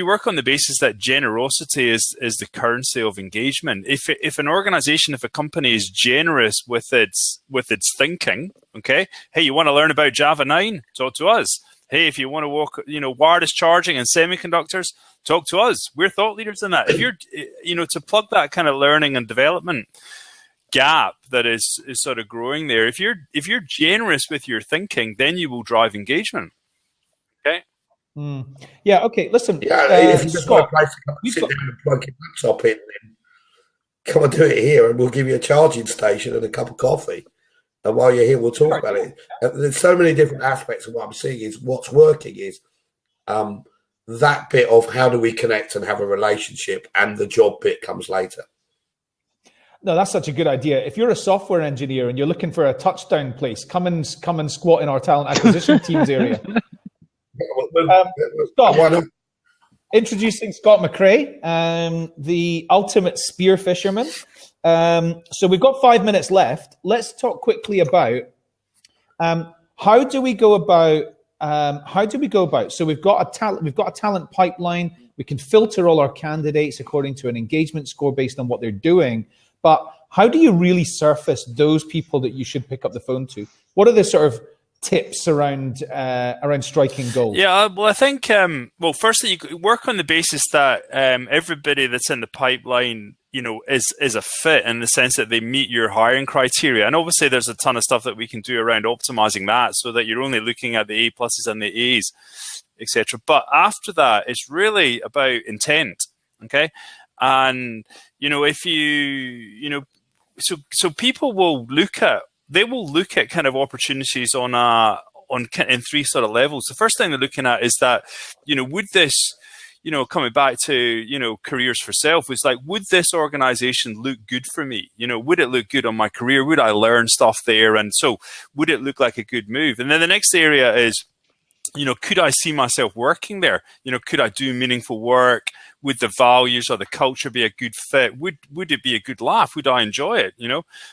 work on the basis that generosity is the currency of engagement, if an organization, if a company is generous with its thinking, okay, hey, you want to learn about Java 9? Talk to us. Hey, if you want to walk, wireless charging and semiconductors, talk to us. We're thought leaders in that. If you're, to plug that kind of learning and development gap that is sort of growing there, if you're generous with your thinking, then you will drive engagement. Okay. Yeah. Okay. Listen. Yeah. If you just want a place to come sit down and plug your laptop in, then come and do it here, and we'll give you a charging station and a cup of coffee. And while you're here, we'll talk about it. There's so many different aspects of what I'm seeing is what's working is that bit of how do we connect and have a relationship, and the job bit comes later. No, that's such a good idea. If you're a software engineer and you're looking for a touchdown place, come and squat in our talent acquisition team's area. Scott, introducing Scot McRae, the ultimate spear fisherman. So we've got 5 minutes left. Let's talk quickly about how do we go about. So we've got a talent pipeline. We can filter all our candidates according to an engagement score based on what they're doing. But how do you really surface those people that you should pick up the phone to? What are the sort of tips around striking gold? Yeah, well, I think firstly, you work on the basis that everybody that's in the pipeline, is a fit in the sense that they meet your hiring criteria. And obviously, there's a ton of stuff that we can do around optimizing that, so that you're only looking at the A pluses and the A's, etc. But after that, it's really about intent. Okay, and if you so people will look at kind of opportunities in three sort of levels. The first thing they're looking at is that, would this, coming back to, careers for self, is like, would this organization look good for me? Would it look good on my career? Would I learn stuff there? And so would it look like a good move? And then the next area is, could I see myself working there? Could I do meaningful work? Would the values or the culture be a good fit? Would it be a good laugh? Would I enjoy it?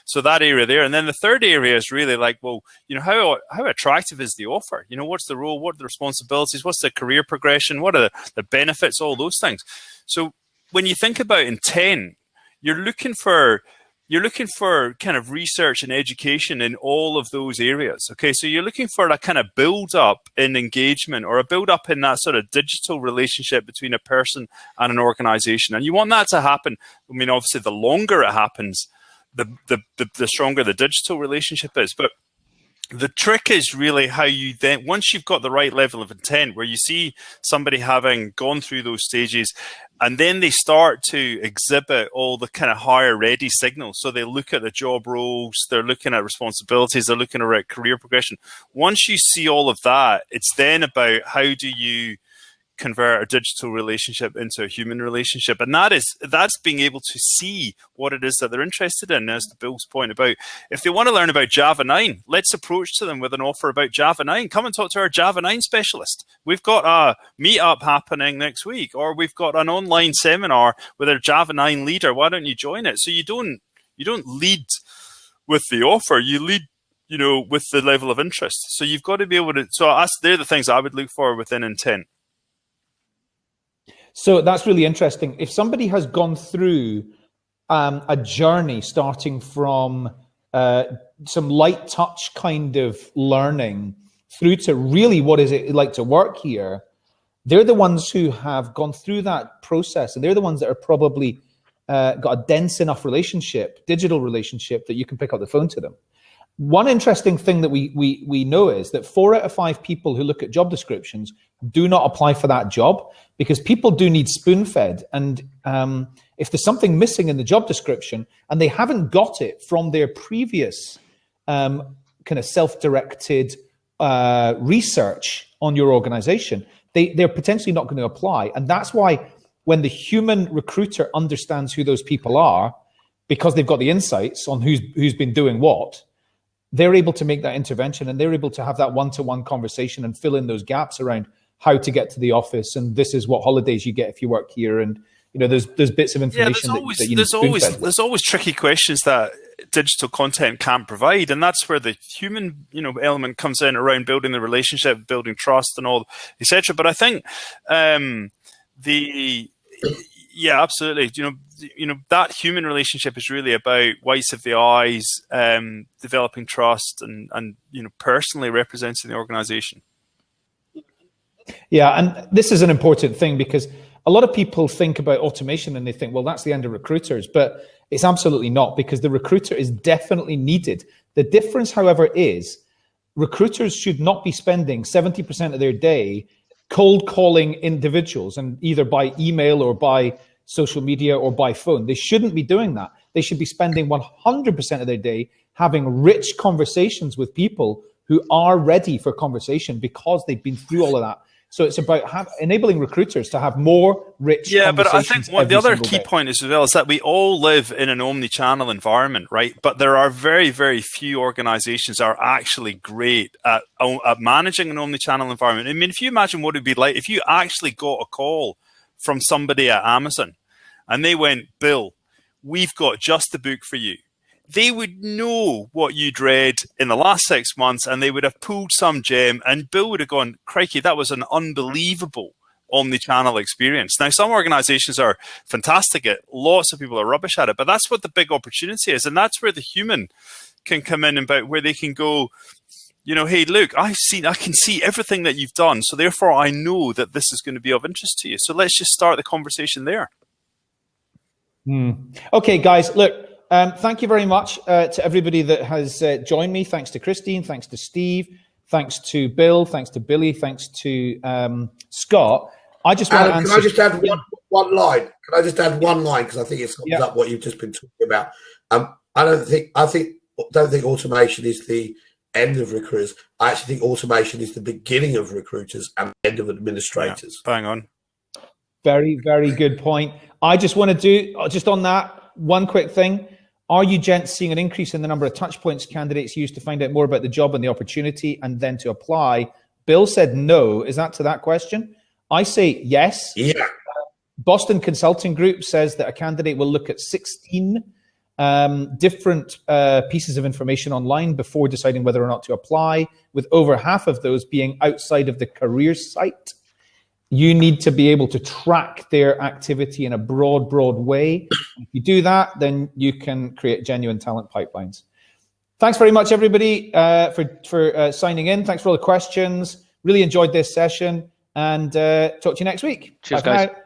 So that area there. And then the third area is really like, well, how attractive is the offer? What's the role? What are the responsibilities? What's the career progression? What are the benefits? All those things. So when you think about intent, you're looking for kind of research and education in all of those areas. Okay, so you're looking for a kind of build up in engagement, or a build up in that sort of digital relationship between a person and an organization. And you want that to happen. I mean, obviously, the longer it happens, the stronger the digital relationship is. But the trick is really how you then, once you've got the right level of intent, where you see somebody having gone through those stages, and then they start to exhibit all the kind of hire ready signals. So they look at the job roles, they're looking at responsibilities, they're looking at career progression. Once you see all of that, it's then about how do you convert a digital relationship into a human relationship. And that's being able to see what it is that they're interested in. As to Bill's point about, if they want to learn about Java 9, let's approach to them with an offer about Java 9. Come and talk to our Java 9 specialist. We've got a meetup happening next week, or we've got an online seminar with our Java 9 leader. Why don't you join it? So you don't lead with the offer, you lead with the level of interest. So you've got to be able to, they're the things I would look for within intent. So that's really interesting. If somebody has gone through a journey starting from some light touch kind of learning through to really what is it like to work here, they're the ones who have gone through that process, and they're the ones that are probably got a dense enough digital relationship, that you can pick up the phone to them. One interesting thing that we know is that 4 out of 5 people who look at job descriptions do not apply for that job, because people do need spoon-fed. And if there's something missing in the job description and they haven't got it from their previous kind of self-directed research on your organization, they're potentially not going to apply. And that's why when the human recruiter understands who those people are, because they've got the insights on who's been doing what, they're able to make that intervention, and they're able to have that one-to-one conversation and fill in those gaps around how to get to the office, and this is what holidays you get if you work here, and there's bits of information that you need. There's always tricky questions that digital content can't provide, and that's where the human element comes in around building the relationship, building trust, and all, etc. But I think yeah, absolutely. That human relationship is really about whites of the eyes, developing trust, and personally representing the organization. Yeah, and this is an important thing, because a lot of people think about automation and they think, well, that's the end of recruiters, but it's absolutely not, because the recruiter is definitely needed. The difference, however, is recruiters should not be spending 70% of their day cold calling individuals, and either by email or by social media or by phone. They shouldn't be doing that. They should be spending 100% of their day having rich conversations with people who are ready for conversation, because they've been through all of that. So it's about enabling recruiters to have more rich conversations. But I think the other key point is, as well, is that we all live in an omni-channel environment, right? But there are very, very few organizations that are actually great at managing an omni-channel environment. I mean, if you imagine what it would be like if you actually got a call from somebody at Amazon and they went, Bill, we've got just the book for you. They would know what you'd read in the last 6 months, and they would have pulled some gem, and Bill would have gone, crikey, that was an unbelievable omni-channel experience. Now, some organizations are fantastic at it. Lots of people are rubbish at it, but that's what the big opportunity is. And that's where the human can come in, about where they can go, hey, look, I can see everything that you've done. So therefore I know that this is going to be of interest to you. So let's just start the conversation there. Okay, guys, look, thank you very much to everybody that has joined me. Thanks to Christine, thanks to Steve, thanks to Bill, thanks to Billy, thanks to Scott. I just want to answer. Can I just add one line? Can I just add one line, because I think it sums up what you've just been talking about. I don't think automation is the end of recruiters. I actually think automation is the beginning of recruiters and the end of administrators. Yeah, bang on. Very, very good point. I just want to do, just on that, one quick thing. Are you gents seeing an increase in the number of touch points candidates use to find out more about the job and the opportunity and then to apply? Bill said no. Is that to that question? I say yes. Yeah. Boston Consulting Group says that a candidate will look at 16 different pieces of information online before deciding whether or not to apply, with over half of those being outside of the careers site. You need to be able to track their activity in a broad way. If you do that, then you can create genuine talent pipelines. Thanks very much, everybody, for signing in. Thanks for all the questions. Really enjoyed this session, and talk to you next week. Cheers, Bye for guys. now.